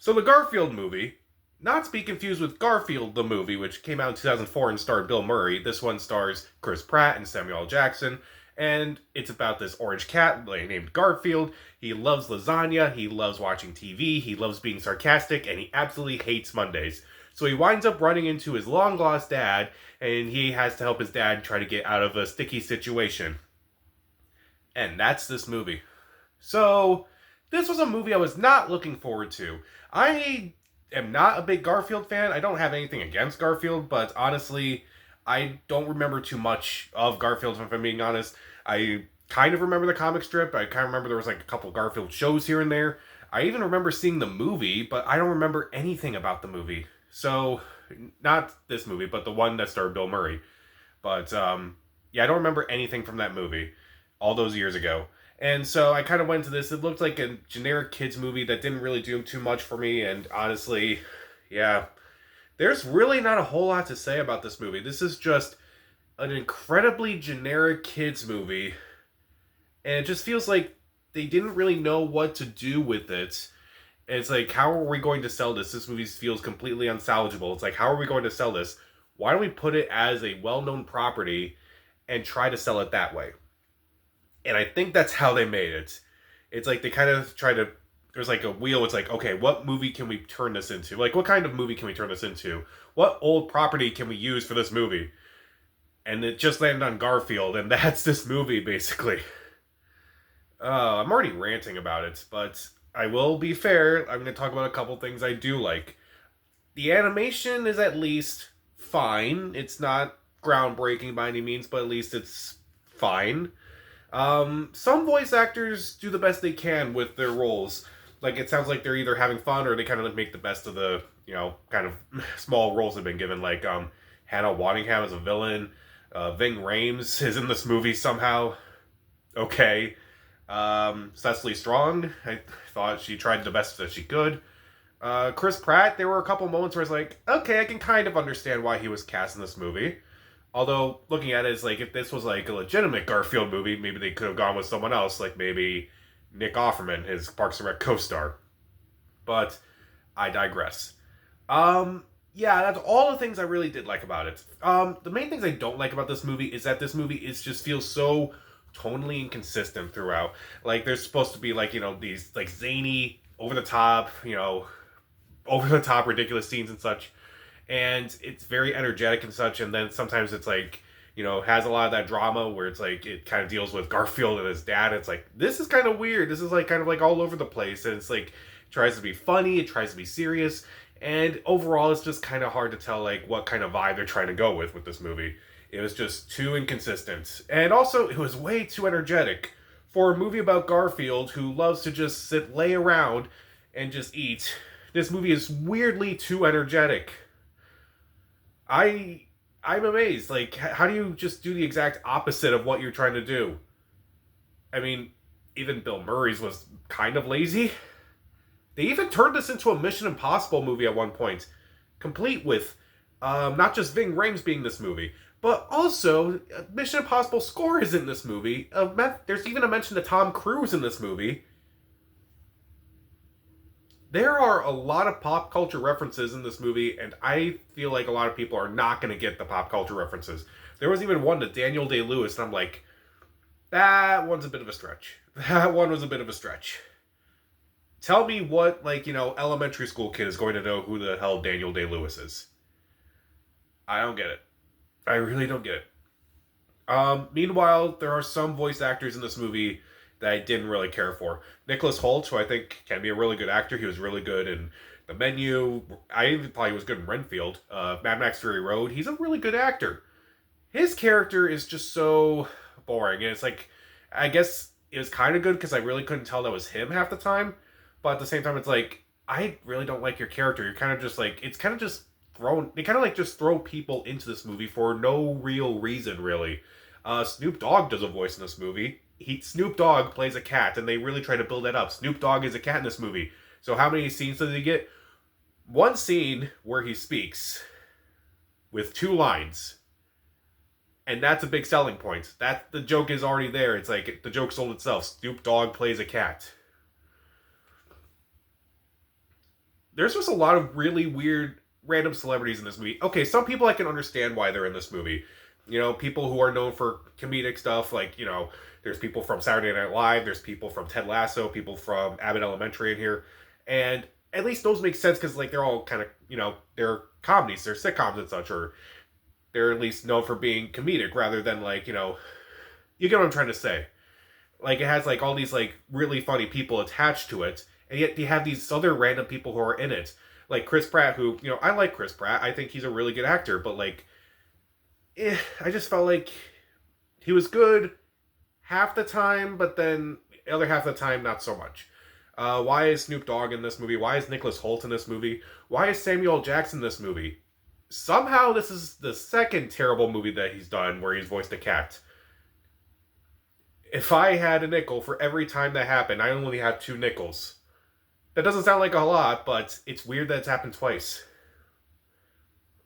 So the Garfield movie, not to be confused with Garfield the movie, which came out in 2004 and starred Bill Murray. This one stars Chris Pratt and Samuel L. Jackson, and it's about this orange cat named Garfield. He loves lasagna, he loves watching TV, he loves being sarcastic, and he absolutely hates Mondays. So he winds up running into his long lost dad, and he has to help his dad try to get out of a sticky situation. And that's this movie. So, this was a movie I was not looking forward to. I am not a big Garfield fan. I don't have anything against Garfield, but honestly, I don't remember too much of Garfield, if I'm being honest. I kind of remember the comic strip. I kind of remember there was like a couple Garfield shows here and there. I even remember seeing the movie, but I don't remember anything about the movie. So, not this movie, but the one that starred Bill Murray. But, yeah, I don't remember anything from that movie all those years ago. And so I kind of went to this. It looked like a generic kids movie that didn't really do too much for me. And honestly, yeah, there's really not a whole lot to say about this movie. This is just an incredibly generic kids movie. And it just feels like they didn't really know what to do with it. And it's like, how are we going to sell this? This movie feels completely unsalvageable. It's like, how are we going to sell this? Why don't we put it as a well-known property and try to sell it that way? And I think that's how they made it. It's like they kind of try to... There's like a wheel. It's like, okay, what movie can we turn this into? Like, what kind of movie can we turn this into? What old property can we use for this movie? And it just landed on Garfield, and that's this movie, basically. I'm already ranting about it, but I will be fair. I'm going to talk about a couple things I do like. The animation is at least fine. It's not groundbreaking by any means, but at least it's fine. Some voice actors do the best they can with their roles. Like, it sounds like they're either having fun or they kind of like make the best of the, kind of small roles they've been given. Like, Hannah Waddingham is a villain. Ving Rhames is in this movie somehow. Okay. Cecily Strong, I thought she tried the best that she could. Chris Pratt, there were a couple moments where I was like, okay, I can kind of understand why he was cast in this movie. Although, looking at it, it's like, if this was like a legitimate Garfield movie, maybe they could have gone with someone else, like maybe Nick Offerman, his Parks and Rec co-star. But, I digress. Yeah, that's all the things I really did like about it. The main things I don't like about this movie is that this movie just feels so tonally inconsistent throughout. Like, there's supposed to be, like, these, like, zany, over-the-top, over-the-top ridiculous scenes and such. And it's very energetic and such, and then sometimes it's like, has a lot of that drama where it's like, it kind of deals with Garfield and his dad. It's like, this is kind of weird. This is like kind of like all over the place, and it's like, it tries to be funny, it tries to be serious, and overall it's just kind of hard to tell like what kind of vibe they're trying to go with this movie. It was just too inconsistent. And also, it was way too energetic. For a movie about Garfield who loves to just lay around and just eat, this movie is weirdly too energetic. I'm amazed. Like, how do you just do the exact opposite of what you're trying to do? I mean, even Bill Murray's was kind of lazy. They even turned this into a Mission Impossible movie at one point, complete with not just Ving Rhames being this movie, but also Mission Impossible score is in this movie. There's even a mention to Tom Cruise in this movie. There are a lot of pop culture references in this movie, and I feel like a lot of people are not going to get the pop culture references. There was even one to Daniel Day-Lewis, and I'm like, that one's a bit of a stretch. That one was a bit of a stretch. Tell me what, elementary school kid is going to know who the hell Daniel Day-Lewis is. I don't get it. I really don't get it. Meanwhile, there are some voice actors in this movie that I didn't really care for. Nicholas Hoult, who I think can be a really good actor. He was really good in The Menu. I even thought he was good in Renfield. Mad Max Fury Road. He's a really good actor. His character is just so boring. And it's like, I guess it was kind of good because I really couldn't tell that was him half the time. But at the same time, it's like, I really don't like your character. You're kind of just like, it's kind of just thrown, they kind of like just throw people into this movie for no real reason, really. Snoop Dogg does a voice in this movie. Snoop Dogg plays a cat, and they really try to build that up. Snoop Dogg is a cat in this movie. So how many scenes does he get? One scene where he speaks with 2 lines. And that's a big selling point. The joke is already there. It's like, the joke sold itself. Snoop Dogg plays a cat. there's just a lot of really weird random celebrities in this movie. Okay, some people I can understand why they're in this movie. You know, people who are known for comedic stuff, like, you know, there's people from Saturday Night Live, there's people from Ted Lasso, people from Abbott Elementary in here. And at least those make sense because, like, they're all kind of, you know, they're comedies, they're sitcoms and such, or they're at least known for being comedic rather than, like, you know, you get what I'm trying to say. Like, it has, like, all these, like, really funny people attached to it, and yet you have these other random people who are in it. Like Chris Pratt, who, you know, I like Chris Pratt. I think he's a really good actor, but, like, I just felt like he was good half the time, but then the other half of the time, not so much. Why is Snoop Dogg in this movie? Why is Nicholas Hoult in this movie? Why is Samuel L. Jackson in this movie? Somehow, this is the second terrible movie that he's done where he's voiced a cat. If I had a nickel for every time that happened, I only have 2 nickels. That doesn't sound like a lot, but it's weird that it's happened twice.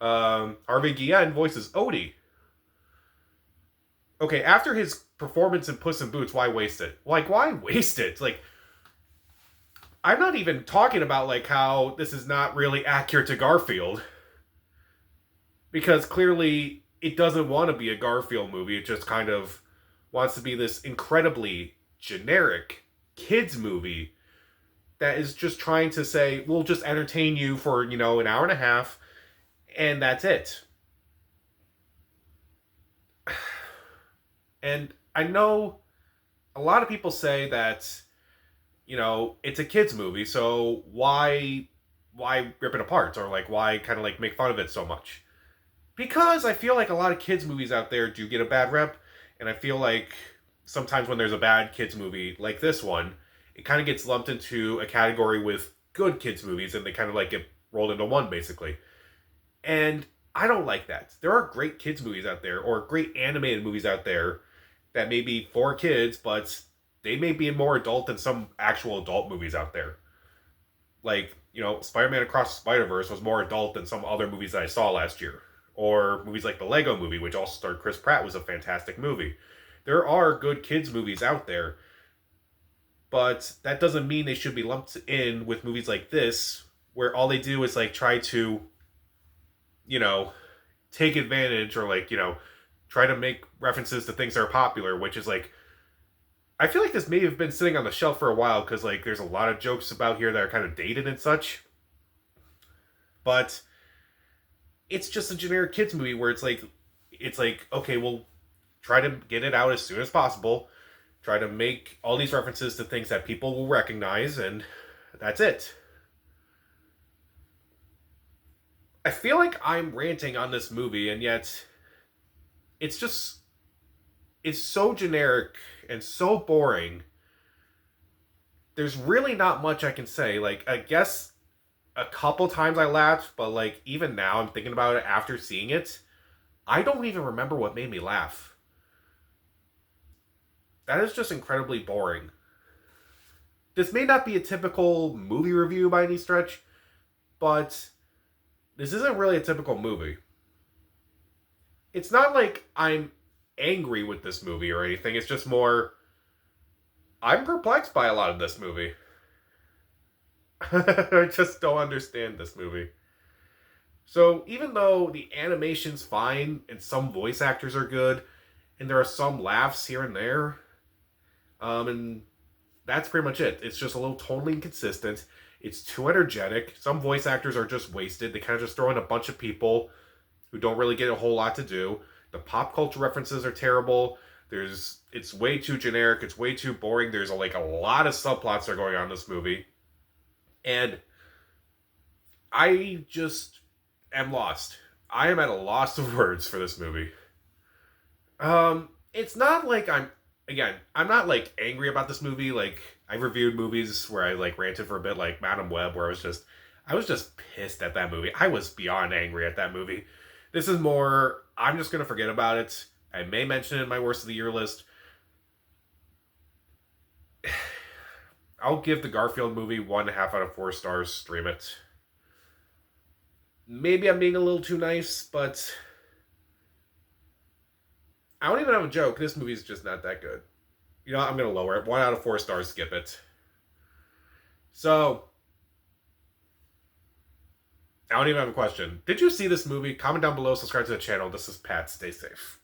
Harvey Guillen voices Odie. Okay, after his performance in Puss in Boots, why waste it? Like, why waste it? Like, I'm not even talking about, like, how this is not really accurate to Garfield. Because clearly, it doesn't want to be a Garfield movie. It just kind of wants to be this incredibly generic kids movie that is just trying to say, we'll just entertain you for, you know, an hour and a half, and that's it. And I know a lot of people say that, you know, it's a kids movie, so why rip it apart, or, like, why kind of, like, make fun of it so much? Because I feel like a lot of kids movies out there do get a bad rep, and I feel like sometimes when there's a bad kids movie like this one, it kind of gets lumped into a category with good kids movies, and they kind of, like, get rolled into one, basically. And I don't like that. There are great kids movies out there, or great animated movies out there that may be for kids, but they may be more adult than some actual adult movies out there. Like, you know, Spider-Man Across the Spider-Verse was more adult than some other movies that I saw last year. Or movies like the Lego Movie, which also starred Chris Pratt, was a fantastic movie. There are good kids movies out there, but that doesn't mean they should be lumped in with movies like this, where all they do is, like, try to, you know, take advantage, or, like, you know, try to make references to things that are popular, which is, like, I feel like this may have been sitting on the shelf for a while, because, like, there's a lot of jokes about here that are kind of dated and such. But it's just a generic kids movie where it's like, okay, we'll try to get it out as soon as possible, try to make all these references to things that people will recognize, and that's it. I feel like I'm ranting on this movie, and yet it's just, it's so generic and so boring. There's really not much I can say. Like, I guess a couple times I laughed, but, like, even now I'm thinking about it after seeing it, I don't even remember what made me laugh. That is just incredibly boring. This may not be a typical movie review by any stretch, but this isn't really a typical movie. It's not like I'm angry with this movie or anything. It's just more, I'm perplexed by a lot of this movie. I just don't understand this movie. So even though the animation's fine and some voice actors are good, and there are some laughs here and there, and that's pretty much it. It's just a little totally inconsistent. It's too energetic. Some voice actors are just wasted. They kind of just throw in a bunch of people who don't really get a whole lot to do. The pop culture references are terrible. It's way too generic. It's way too boring. There's a lot of subplots that are going on in this movie. And I just am lost. I am at a loss of words for this movie. It's not like I'm not, like, angry about this movie. Like, I've reviewed movies where I, like, ranted for a bit, like Madam Web, where I was just pissed at that movie. I was beyond angry at that movie. This is more, I'm just gonna forget about it. I may mention it in my worst of the year list. I'll give the Garfield movie 1.5 out of 4 stars. Stream it. Maybe I'm being a little too nice, but I don't even have a joke. This movie's just not that good. You know, I'm going to lower it. 1 out of 4 stars, skip it. So, I don't even have a question. Did you see this movie? Comment down below, subscribe to the channel. This is Pat. Stay safe.